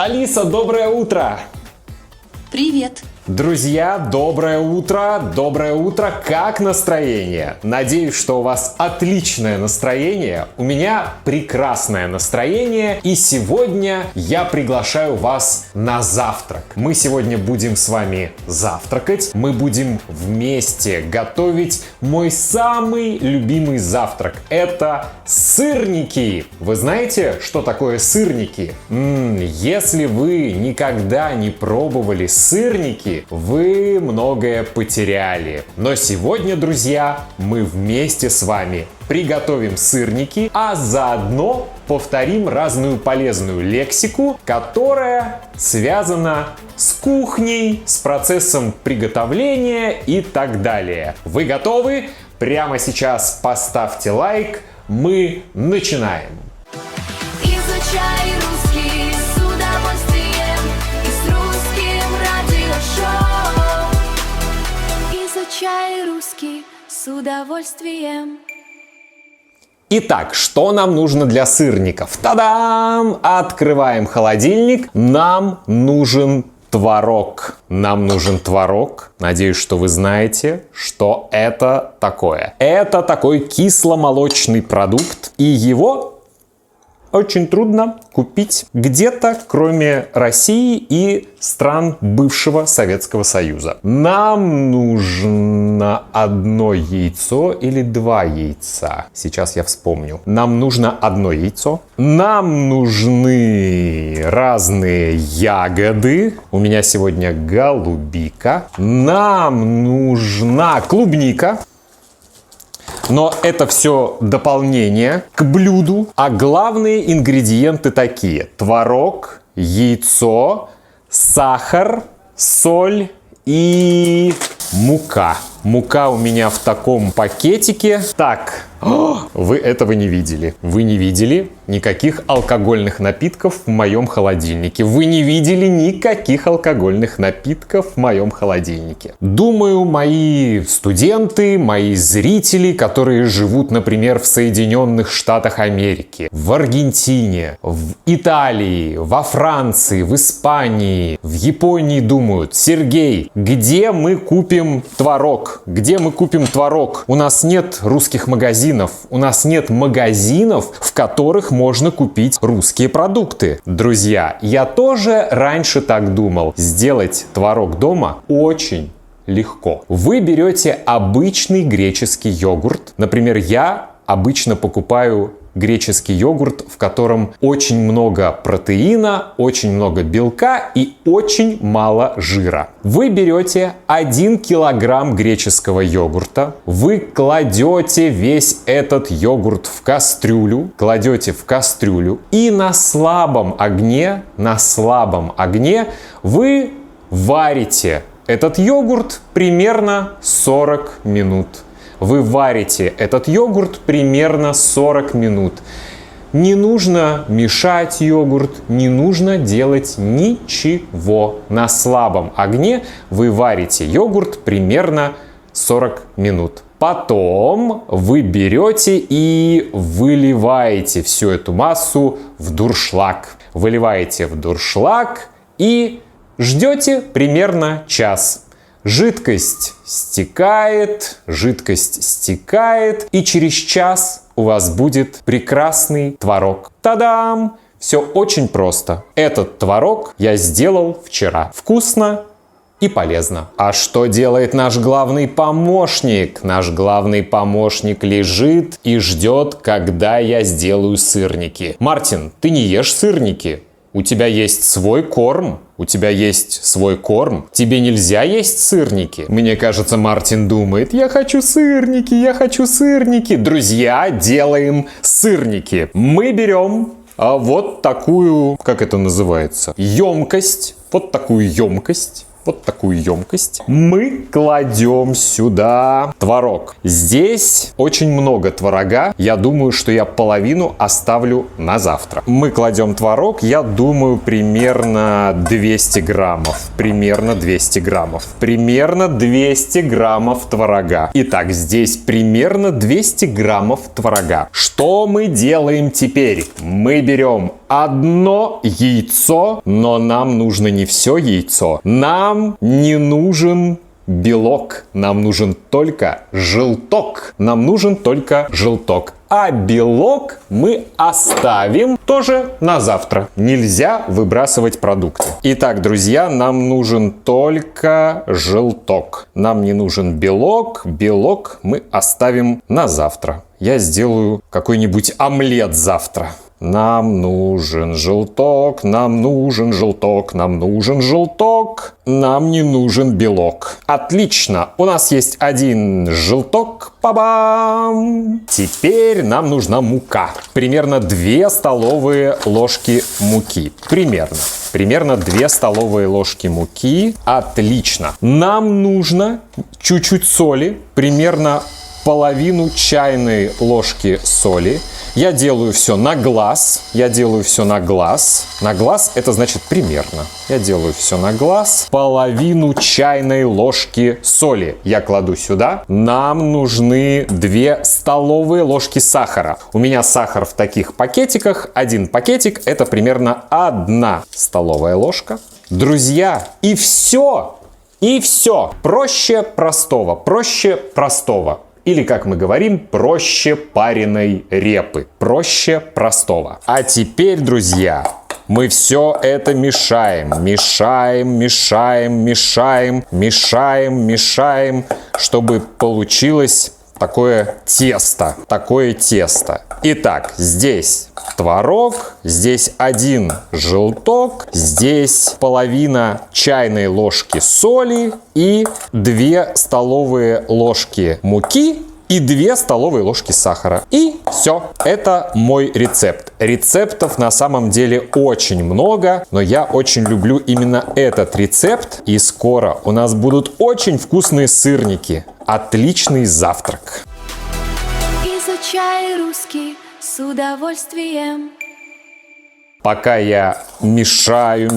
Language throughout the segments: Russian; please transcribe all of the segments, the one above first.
Алиса, доброе утро! Привет! Друзья, доброе утро! Доброе утро! Как настроение? Надеюсь, что у вас отличное настроение. У меня прекрасное настроение. И сегодня я приглашаю вас на завтрак. Мы сегодня будем с вами завтракать. Мы будем вместе готовить мой самый любимый завтрак. Это сырники. Вы знаете, что такое сырники? Если вы никогда не пробовали сырники, вы многое потеряли. Но сегодня, друзья, мы вместе с вами приготовим сырники, а заодно повторим разную полезную лексику, которая связана с кухней, с процессом приготовления и так далее. Вы готовы? Прямо сейчас поставьте лайк. Мы начинаем. Изучай русский с удовольствием и с русским радиошоу. Изучай русский с удовольствием. Итак, что нам нужно для сырников? Та-дам! Открываем холодильник. Нам нужен творог. Нам нужен творог. Надеюсь, что вы знаете, что это такое. Это такой кисломолочный продукт, и его очень трудно купить где-то, кроме России и стран бывшего Советского Союза. Нам нужно одно яйцо или два яйца. Сейчас я вспомню. Нам нужно одно яйцо. Нам нужны разные ягоды. У меня сегодня голубика. Нам нужна клубника. Но это все дополнение к блюду. А главные ингредиенты такие: творог, яйцо, сахар, соль и мука. Мука у меня в таком пакетике. Так, вы этого не видели. Вы не видели никаких алкогольных напитков в моем холодильнике. Вы не видели никаких алкогольных напитков в моем холодильнике. Думаю, мои студенты, мои зрители, которые живут, например, в Соединенных Штатах Америки, в Аргентине, в Италии, во Франции, в Испании, в Японии думают: Сергей, где мы купим творог? Где мы купим творог? У нас нет русских магазинов. У нас нет магазинов, в которых можно купить русские продукты. Друзья, я тоже раньше так думал. Сделать творог дома очень легко. Вы берете обычный греческий йогурт. Например, я обычно покупаю греческий йогурт, в котором очень много протеина, очень много белка и очень мало жира. Вы берете 1 килограмм греческого йогурта, вы кладете весь этот йогурт в кастрюлю, и на слабом огне вы варите этот йогурт примерно 40 минут. Вы варите этот йогурт примерно 40 минут. Не нужно мешать йогурт, не нужно делать ничего. На слабом огне вы варите йогурт примерно 40 минут. Потом вы берете и выливаете всю эту массу в дуршлаг. Выливаете в дуршлаг и ждете примерно час. Жидкость стекает, и через час у вас будет прекрасный творог. Та-дам! Все очень просто. Этот творог я сделал вчера. Вкусно и полезно. А что делает наш главный помощник? Наш главный помощник лежит и ждет, когда я сделаю сырники. Мартин, ты не ешь сырники? У тебя есть свой корм. Тебе нельзя есть сырники. Мне кажется, Мартин думает: я хочу сырники. Друзья, делаем сырники. Мы берем вот такую, как это называется, емкость. Вот такую емкость. Мы кладем сюда творог. Здесь очень много творога. Я думаю, что я половину оставлю на завтра. Мы кладем творог, я думаю, примерно 200 граммов. Примерно 200 граммов творога. Итак, здесь примерно 200 граммов творога. Что мы делаем теперь? Мы берем одно яйцо, но нам нужно не все яйцо. Нам не нужен белок, нам нужен только желток. Нам нужен только желток. А белок мы оставим тоже на завтра. Нельзя выбрасывать продукты. Итак, друзья, нам нужен только желток. Нам не нужен белок. Белок мы оставим на завтра. Я сделаю какой-нибудь омлет завтра. Нам нужен желток, нам нужен желток, нам нужен желток, нам не нужен белок. Отлично, у нас есть один желток, па-бам! Теперь нам нужна мука. Примерно 2 столовые ложки муки. Примерно 2 столовые ложки муки. Отлично. Нам нужно чуть-чуть соли, примерно половину чайной ложки соли. Я делаю все на глаз. На глаз это значит примерно. Я делаю все на глаз. Половину чайной ложки соли я кладу сюда. Нам нужны 2 столовые ложки сахара. У меня сахар в таких пакетиках. 1 пакетик это примерно 1 столовая ложка. Друзья, и все. Проще простого. Или, как мы говорим, проще пареной репы. Проще простого. А теперь, друзья, мы все это мешаем, чтобы получилось такое тесто. Итак, здесь творог, здесь 1 желток, здесь половина чайной ложки соли и 2 столовые ложки муки и 2 столовые ложки сахара. И все. Это мой рецепт. Рецептов на самом деле очень много, но я очень люблю именно этот рецепт. И скоро у нас будут очень вкусные сырники. Отличный завтрак. Изучай русский с удовольствием. Пока я мешаю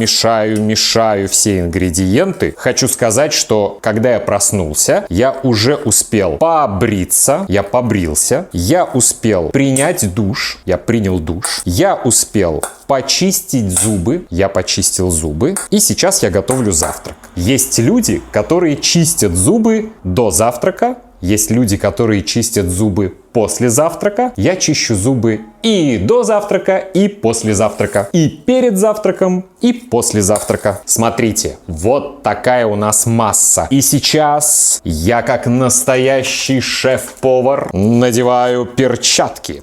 все ингредиенты, хочу сказать, что когда я проснулся, я уже успел побриться, я побрился, я успел принять душ, я принял душ, я успел почистить зубы, я почистил зубы, и сейчас я готовлю завтрак. Есть люди, которые чистят зубы до завтрака, есть люди, которые чистят зубы после завтрака. Я чищу зубы и до завтрака, и после завтрака, и перед завтраком, и после завтрака. Смотрите, вот такая у нас масса. И сейчас я, как настоящий шеф-повар, надеваю перчатки.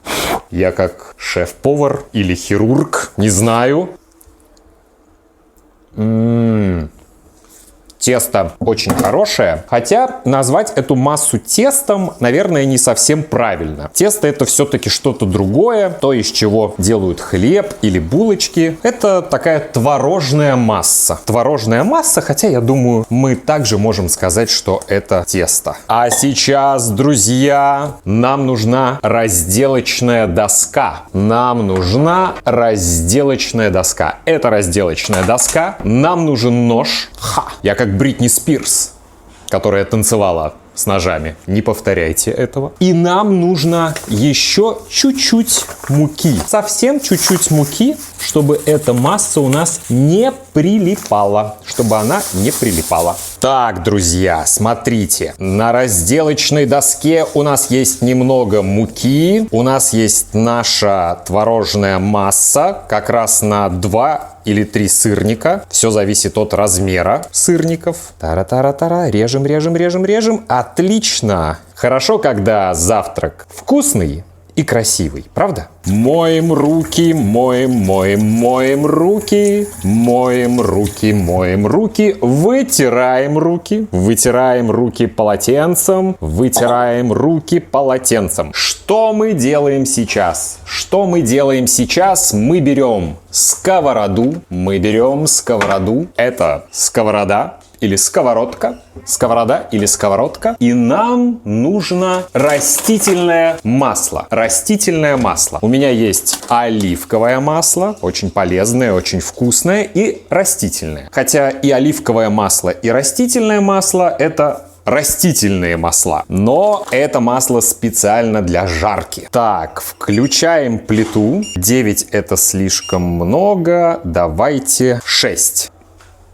Я как шеф-повар или хирург, не знаю. Тесто очень хорошее, хотя назвать эту массу тестом, наверное, не совсем правильно. Тесто это все-таки что-то другое, то, из чего делают хлеб или булочки. Это такая творожная масса. Творожная масса, хотя, я думаю, мы также можем сказать, что это тесто. А сейчас, друзья, нам нужна разделочная доска. Это разделочная доска. Нам нужен нож. Я как Бритни Спирс, которая танцевала с ножами. Не повторяйте этого. И нам нужно еще чуть-чуть муки. Совсем чуть-чуть муки, чтобы эта масса у нас не прилипала. Так, друзья, смотрите. На разделочной доске у нас есть немного муки. У нас есть наша творожная масса. Как раз на 2 или 3 сырника. Все зависит от размера сырников. Тара-тара-тара. Режем. Отлично. Хорошо, когда завтрак вкусный и красивый, правда? Моем руки, моем руки, вытираем руки полотенцем. Что мы делаем сейчас? Мы берем сковороду. Это сковорода или сковородка. И нам нужно растительное масло. У меня есть оливковое масло, очень полезное, очень вкусное, и растительное. Хотя и оливковое масло, и растительное масло – это растительные масла. Но это масло специально для жарки. Так, включаем плиту. 9 это слишком много. Давайте 6.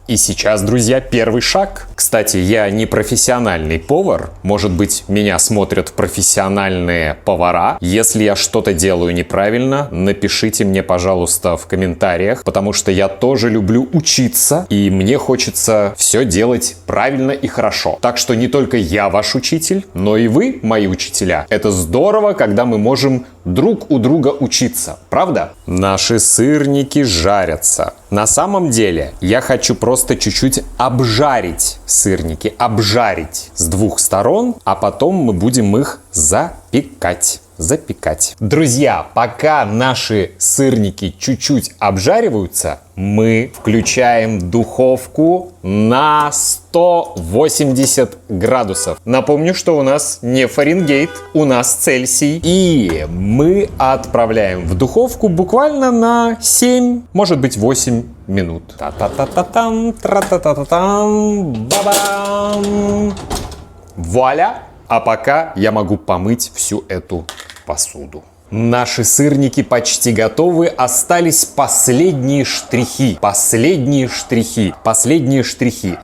И сейчас, друзья, первый шаг. Кстати, я не профессиональный повар. Может быть, меня смотрят профессиональные повара. Если я что-то делаю неправильно, напишите мне, пожалуйста, в комментариях, потому что я тоже люблю учиться, и мне хочется все делать правильно и хорошо. Так что не только я ваш учитель, но и вы, мои учителя. Это здорово, когда мы можем друг у друга учиться, правда? Наши сырники жарятся. На самом деле, я хочу просто чуть-чуть обжарить сырники, обжарить с двух сторон, а потом мы будем их запекать. Друзья, пока наши сырники чуть-чуть обжариваются, мы включаем духовку на 180 градусов. Напомню, что у нас не Фаренгейт, у нас Цельсий. И мы отправляем в духовку буквально на 7, может быть 8 минут. Та-та-та-та-там, тра-та-та-та-там, ба-бам! Вуаля! А пока я могу помыть всю эту посуду. Наши сырники почти готовы. Остались последние штрихи. Последние штрихи.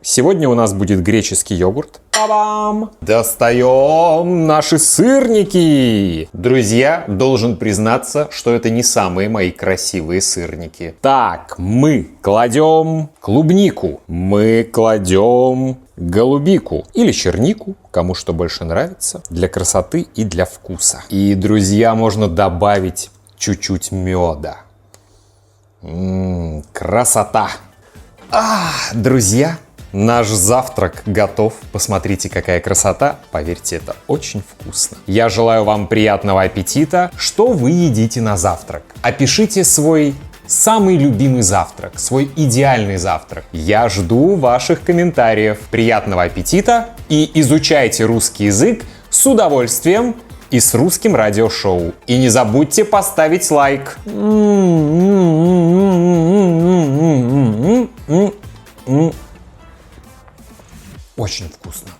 Сегодня у нас будет греческий йогурт. Та-бам! Достаем наши сырники. Друзья, должен признаться, что это не самые мои красивые сырники. Так, мы кладем клубнику. Мы кладем голубику или чернику, кому что больше нравится, для красоты и для вкуса. И, друзья, можно добавить чуть-чуть меда. Красота! Друзья, наш завтрак готов. Посмотрите, какая красота. Поверьте, это очень вкусно. Я желаю вам приятного аппетита. Что вы едите на завтрак? Опишите свой самый любимый завтрак, свой идеальный завтрак. Я жду ваших комментариев. Приятного аппетита и изучайте русский язык с удовольствием и с русским радиошоу. И не забудьте поставить лайк. Очень вкусно.